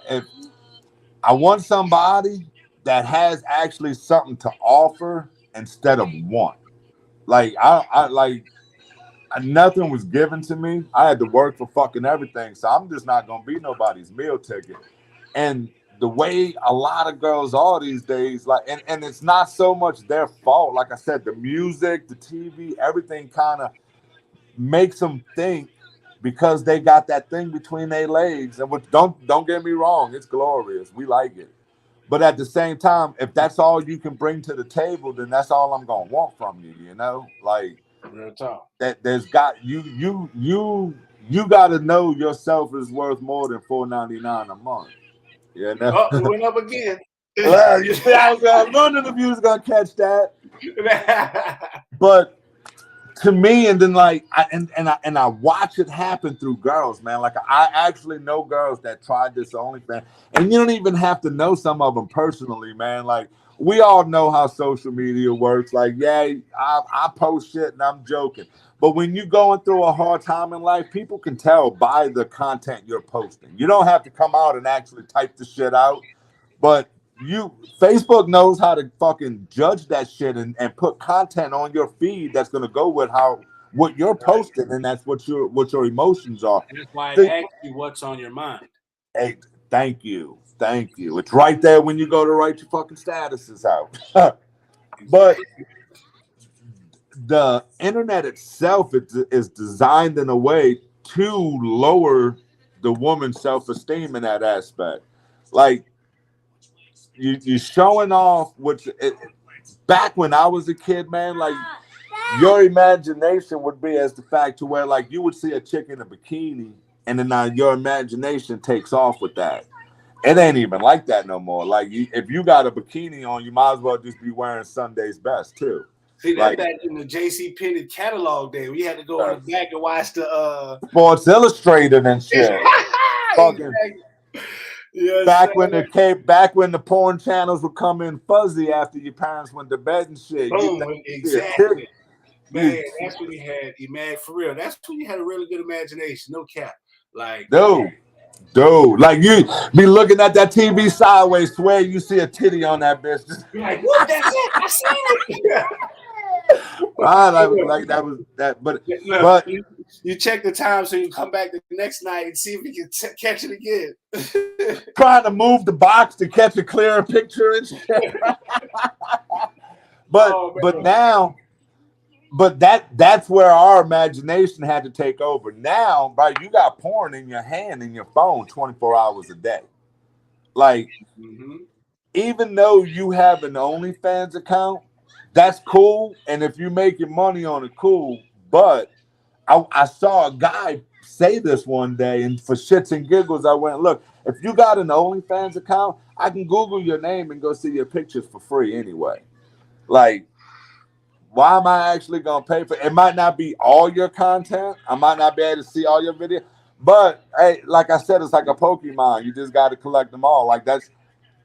if I want somebody that has actually something to offer instead of want. Like nothing was given to me. I had to work for fucking everything, so I'm just not gonna be nobody's meal ticket. And the way a lot of girls are these days, like, and it's not so much their fault. Like I said, the music, the TV, everything kind of makes them think because they got that thing between their legs. And which don't get me wrong, it's glorious. We like it. But at the same time, if that's all you can bring to the table, then that's all I'm gonna want from you. You know, like real talk. That there's got you got to know yourself is worth more than $4.99 a month. You know? Oh, it went up again. Well, you see, I was wondering if you was gonna catch that. But to me, and then like I watch it happen through girls, man. Like I actually know girls that tried this OnlyFans, and you don't even have to know some of them personally, man. Like we all know how social media works. Like, yeah, I post shit and I'm joking, but when you're going through a hard time in life, people can tell by the content you're posting. You don't have to come out and actually type the shit out, but Facebook knows how to fucking judge that shit and put content on your feed that's gonna go with what you're posting, and that's what your emotions are. And that's why it asks you what's on your mind. Hey, thank you. It's right there when you go to write your fucking statuses out. But the internet itself is designed in a way to lower the woman's self-esteem in that aspect. Like you showing off, which back when I was a kid, man, like your imagination would be as the fact to where like you would see a chick in a bikini, and then now your imagination takes off with that. It ain't even like that no more. Like if you got a bikini on, you might as well just be wearing Sunday's best too. See, that back in the J.C. Penney catalog day, we had to go on the back and watch the Sports Illustrated and shit. Fucking. Yes, back when the porn channels would come in fuzzy after your parents went to bed and shit. Boom, exactly. Man, that's when you had for real. That's when you had a really good imagination. No cap. Like dude, like you be looking at that TV sideways, swear you see a titty on that bitch. You're like, what? That's it. I seen it. Right, like that was that, but you check the time so you come back the next night and see if you can catch it again. Trying to move the box to catch a clearer picture and shit. But that's where our imagination had to take over. Now, right, you got porn in your hand in your phone 24 hours a day. Like, even though you have an OnlyFans account, that's cool. And if you're making money on it, cool. But I saw a guy say this one day, and for shits and giggles, I went, look, if you got an OnlyFans account, I can Google your name and go see your pictures for free anyway. Like, why am I actually going to pay for it? It might not be all your content. I might not be able to see all your videos. But, hey, like I said, it's like a Pokemon. You just got to collect them all. Like,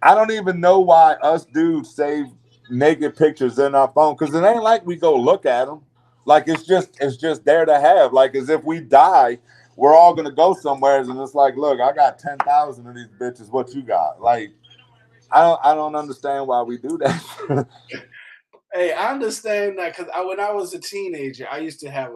I don't even know why us dudes save naked pictures in our phone, because it ain't like we go look at them. Like, it's just there to have. Like, as if we die, we're all going to go somewhere, and it's like, look, I got 10,000 of these bitches. What you got? Like, I don't understand why we do that. Hey, I understand that, because when I was a teenager, I used to have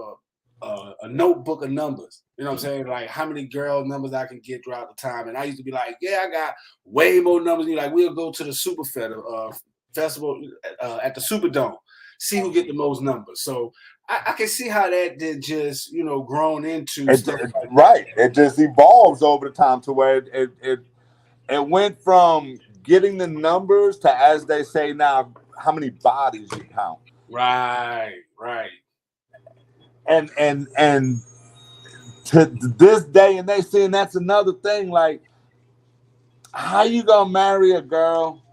a notebook of numbers. You know what I'm saying? Like how many girl numbers I can get throughout the time. And I used to be like, yeah, I got way more numbers. And like, we'll go to the Super Festival at the Superdome, see who get the most numbers. So I can see how that did just, grown into stuff like right. It just evolves over the time to where it went from getting the numbers to, as they say now, how many bodies you count. Right. And to this day, and they saying that's another thing. Like, how you gonna marry a girl?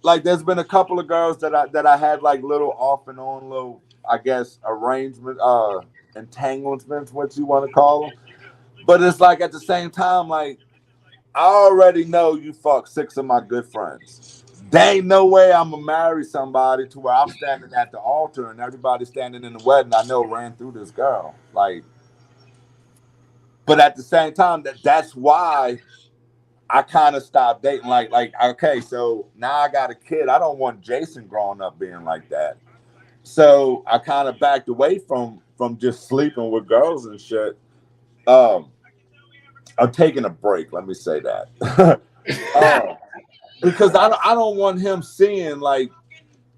Like, there's been a couple of girls that I had like little off and on little, I guess, arrangement, entanglements, what you want to call them. But it's like at the same time, like, I already know you fuck 6 of my good friends. There ain't no way I'm gonna marry somebody to where I'm standing at the altar and everybody standing in the wedding I know ran through this girl. Like, but at the same time, that's why I kind of stopped dating. Like, okay, so now I got a kid. I don't want Jason growing up being like that. So I kind of backed away from just sleeping with girls and shit. I'm taking a break. Let me say that. Because I don't want him seeing like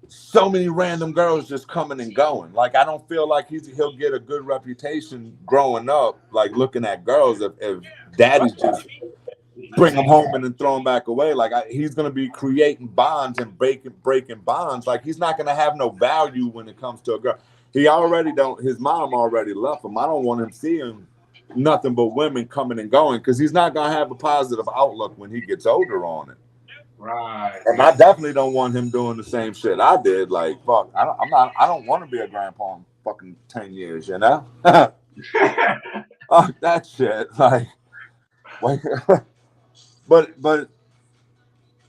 so many random girls just coming and going. Like, I don't feel like he'll get a good reputation growing up, like looking at girls if daddy's just bring them home and then throw them back away. Like, he's gonna be creating bonds and breaking bonds. Like, he's not gonna have no value when it comes to a girl. He already don't. His mom already left him. I don't want him seeing nothing but women coming and going, because he's not gonna have a positive outlook when he gets older on it. Right. And I definitely don't want him doing the same shit I did. Like, fuck, I don't want to be a grandpa fucking 10 years, you know? Oh, that shit. Like, but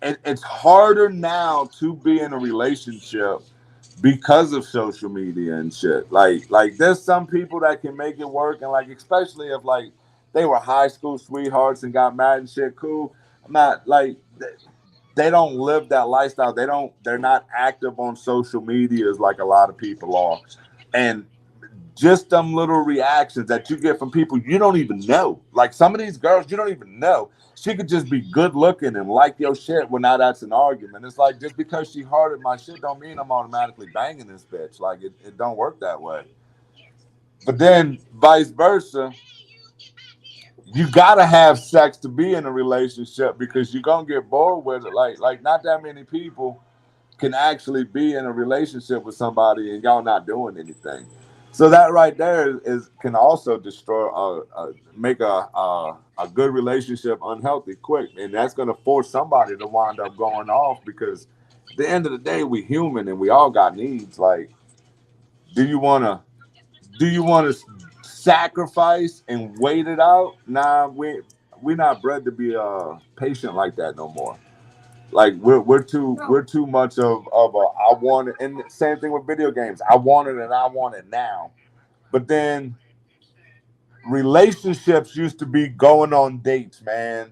it's harder now to be in a relationship because of social media and shit. Like there's some people that can make it work, and like especially if like they were high school sweethearts and got married and shit. Cool. I'm not like they don't live that lifestyle. They're not active on social medias like a lot of people are, and just them little reactions that you get from people you don't even know. Like some of these girls you don't even know. She could just be good looking and like your shit. Well, now that's an argument. It's like just because she hearted my shit don't mean I'm automatically banging this bitch. Like it don't work that way. But then vice versa, you gotta have sex to be in a relationship because you're gonna get bored with it. Like not that many people can actually be in a relationship with somebody and y'all not doing anything. So that right there is can also destroy, make a good relationship unhealthy quick, and that's gonna force somebody to wind up going off because at the end of the day we human and we all got needs. Like, do you wanna do you wanna sacrifice and wait it out? Nah, we not bred to be patient like that no more. Like we're too much of a I want it, and same thing with video games. I want it and I want it now. But then relationships used to be going on dates, man.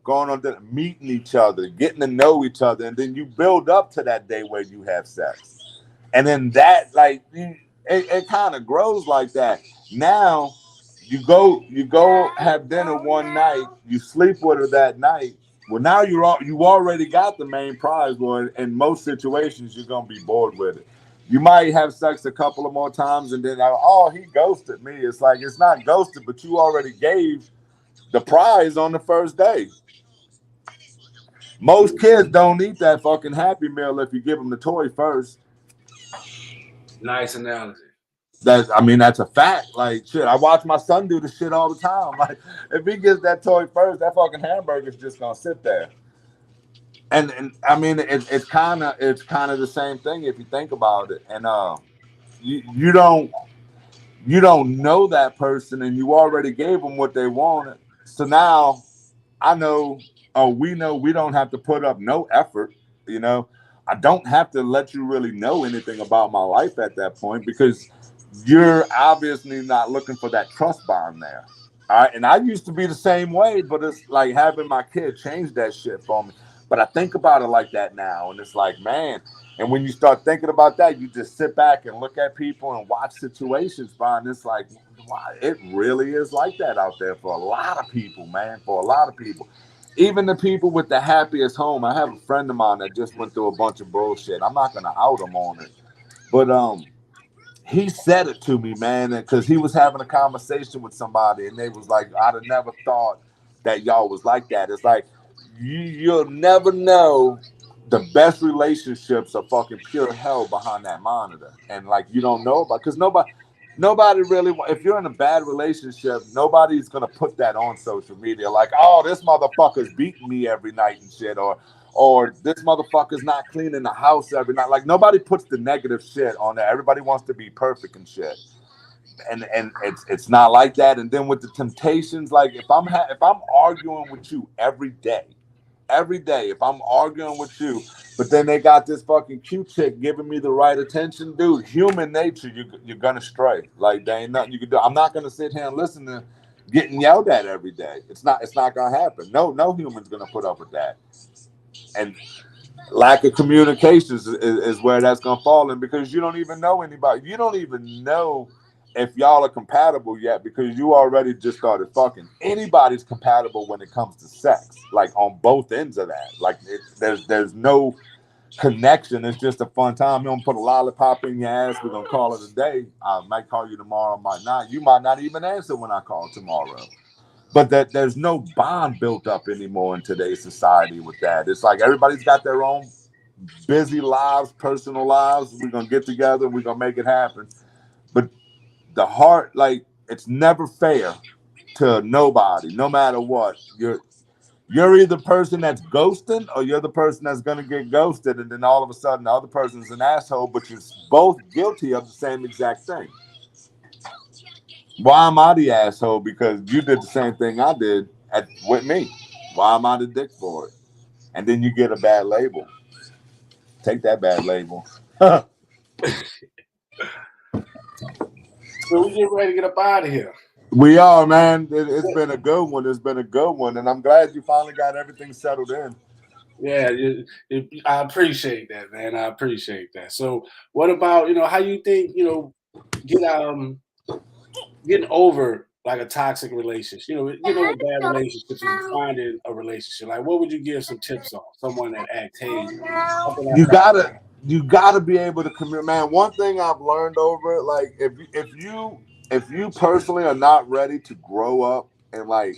Going on meeting each other, getting to know each other, and then you build up to that day where you have sex, and then that it kind of grows like that. Now you go have dinner one night, you sleep with her that night. Well, now you already got the main prize. Well, in most situations, you're gonna be bored with it. You might have sex a couple of more times, and then oh, he ghosted me. It's like it's not ghosted, but you already gave the prize on the first day. Most kids don't eat that fucking Happy Meal if you give them the toy first. Nice analogy. That's a fact. Like shit, I watch my son do the shit all the time. Like if he gets that toy first, that fucking hamburger's just gonna sit there. And I mean it's kind of the same thing if you think about it. And you don't know that person, and you already gave them what they wanted. So now I know, we know we don't have to put up no effort. You know, I don't have to let you really know anything about my life at that point because you're obviously not looking for that trust bond there. All right. And I used to be the same way, but it's like having my kid change that shit for me. But I think about it like that now, and it's like, man. And when you start thinking about that, you just sit back and look at people and watch situations, and it's like, wow, it really is like that out there for a lot of people, man. For a lot of people, even the people with the happiest home. I have a friend of mine that just went through a bunch of bullshit. I'm not gonna out him on it, but he said it to me, man, because he was having a conversation with somebody, and they was like, "I'd have never thought that y'all was like that." It's like you'll never know. The best relationships are fucking pure hell behind that monitor, and like you don't know about because nobody really. If you're in a bad relationship, nobody's gonna put that on social media. Like, oh, this motherfucker's beating me every night and shit, or this motherfucker's not cleaning the house every night. Like nobody puts the negative shit on there. Everybody wants to be perfect and shit, and it's not like that. And then with the temptations, like if I'm arguing with you every day, if I'm arguing with you, but then they got this fucking cute chick giving me the right attention, dude. Human nature, you're gonna stray. Like there ain't nothing you can do. I'm not gonna sit here and listen to getting yelled at every day. It's not gonna happen. No human's gonna put up with that. And lack of communications is where that's gonna fall in because you don't even know anybody. You don't even know if y'all are compatible yet because you already just started fucking. Anybody's compatible when it comes to sex, like on both ends of that. Like there's no connection. It's just a fun time. You don't put a lollipop in your ass. We're gonna call it a day. I might call you tomorrow, might not. You might not even answer when I call tomorrow. But that there's no bond built up anymore in today's society with that. It's like everybody's got their own busy lives, personal lives. We're gonna get together. We're gonna make it happen. But the heart, like it's never fair to nobody, no matter what. You're either the person that's ghosting or you're the person that's gonna get ghosted, and then all of a sudden the other person's an asshole, but you're both guilty of the same exact thing. Why am I the asshole? Because you did the same thing I did with me. Why am I the dick for it? And then you get a bad label. Take that bad label. So we get ready to get up out of here. We are, man. It's been a good one. It's been a good one, and I'm glad you finally got everything settled in. Yeah, I appreciate that, man. I appreciate that. So, what about how you think get getting over like a toxic relationship? Getting over bad relationships and finding a relationship. Like, what would you give some tips on? Someone that acts, hey, how can I You find? gotta be able to commit, man. One thing I've learned over it, like if you personally are not ready to grow up and like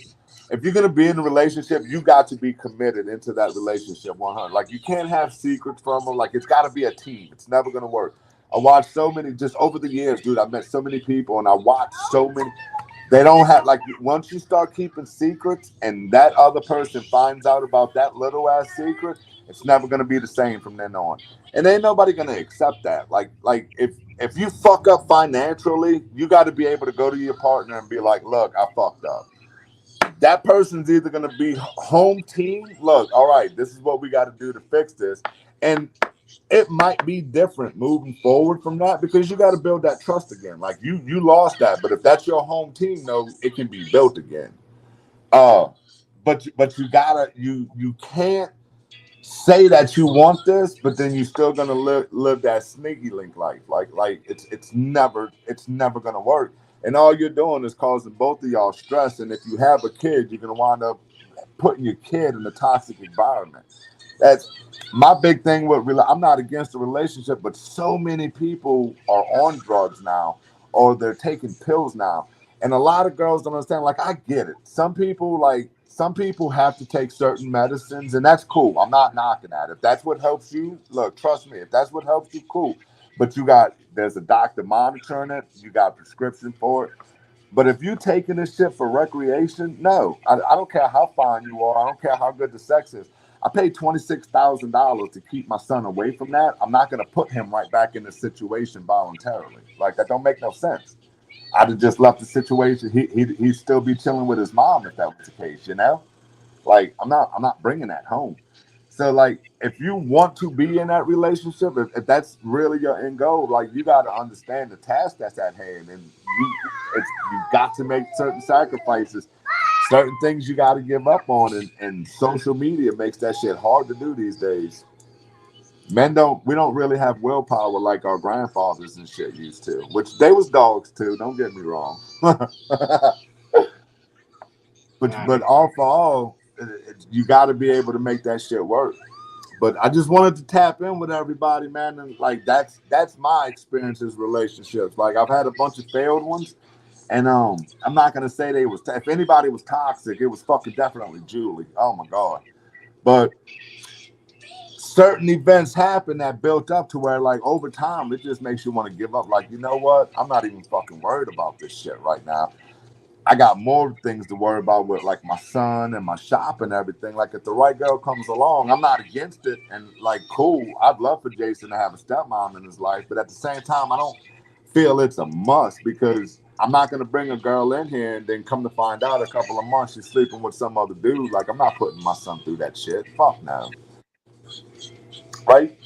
if you're gonna be in a relationship, you got to be committed into that relationship 100. Like you can't have secrets from them. Like it's got to be a team. It's never gonna work. I watched so many just over the years, dude. I met so many people and I watched so many. They don't have like once you start keeping secrets and that other person finds out about that little ass secret, it's never gonna be the same from then on. And ain't nobody gonna accept that. Like if you fuck up financially, you got to be able to go to your partner and be like, look, I fucked up. That person's either going to be home team. Look, all right, this is what we got to do to fix this. And it might be different moving forward from that because you got to build that trust again. Like you lost that, but if that's your home team, though, it can be built again. Uh, but you can't say that you want this, but then you're still gonna live that sneaky link life. Like it's never gonna work. And all you're doing is causing both of y'all stress. And if you have a kid, you're gonna wind up putting your kid in a toxic environment. That's my big thing with I'm not against the relationship, but so many people are on drugs now or they're taking pills now. And a lot of girls don't understand. Like I get it. Some people have to take certain medicines, and that's cool. I'm not knocking that. If that's what helps you, look, trust me, if that's what helps you, cool. But there's a doctor monitoring it, you got a prescription for it. But if you taking this shit for recreation, no. I don't care how fine you are. I don't care how good the sex is. I paid $26,000 to keep my son away from that. I'm not going to put him right back in the situation voluntarily. Like that don't make no sense. I'd have just left the situation. He'd still be chilling with his mom if that was the case, you know? Like I'm not bringing that home. So like if you want to be in that relationship, if that's really your end goal, like you got to understand the task that's at hand, and you got to make certain sacrifices, certain things you got to give up on, and social media makes that shit hard to do these days. We don't really have willpower like our grandfathers and shit used to, which they was dogs too. Don't get me wrong. But all for all, you got to be able to make that shit work. But I just wanted to tap in with everybody, man, and like that's my experiences relationships. Like I've had a bunch of failed ones, and I'm not gonna say they was. If anybody was toxic, it was fucking definitely Julie. Oh my god. But certain events happen that built up to where like over time it just makes you want to give up. Like you know what? I'm not even fucking worried about this shit right now. I got more things to worry about with like my son and my shop and everything. Like if the right girl comes along, I'm not against it. And like, cool, I'd love for Jason to have a stepmom in his life. But at the same time, I don't feel it's a must because I'm not going to bring a girl in here and then come to find out a couple of months she's sleeping with some other dude. Like I'm not putting my son through that shit. Fuck no. Right?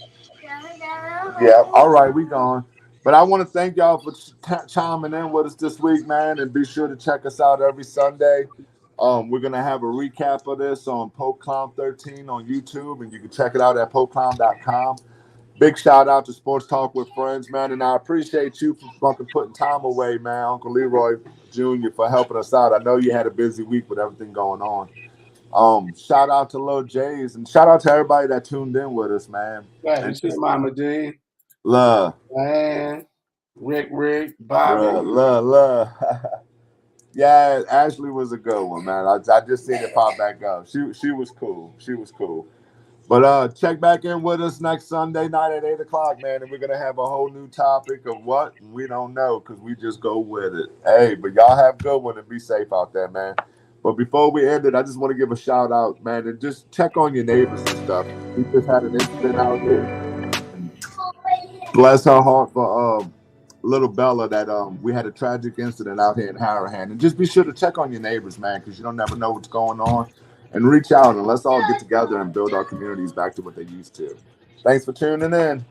Yeah. All right, we gone. But I want to thank y'all for chiming in with us this week, man, and be sure to check us out every Sunday. We're gonna have a recap of this on Pope Clown 13 on YouTube, and you can check it out at popeclown.com. Big shout out to Sports Talk with Friends, man, and I appreciate you for fucking putting time away, man, Uncle Leroy Jr. for helping us out. I know you had a busy week with everything going on. Shout out to Lil Jays, and shout out to everybody that tuned in with us, man. Yeah, you see Mama G. Love. Man, Rick, Bobby. Love. Yeah, Ashley was a good one, man. I just seen it pop back up. She was cool. She was cool. But check back in with us next Sunday night at 8 o'clock, man, and we're gonna have a whole new topic of what we don't know because we just go with it. Hey, but y'all have a good one and be safe out there, man. But before we end it, I just want to give a shout out, man, and just check on your neighbors and stuff. We just had an incident out here. Bless her heart for little Bella that we had a tragic incident out here in Harahan. And just be sure to check on your neighbors, man, because you don't never know what's going on. And reach out and let's all get together and build our communities back to what they used to. Thanks for tuning in.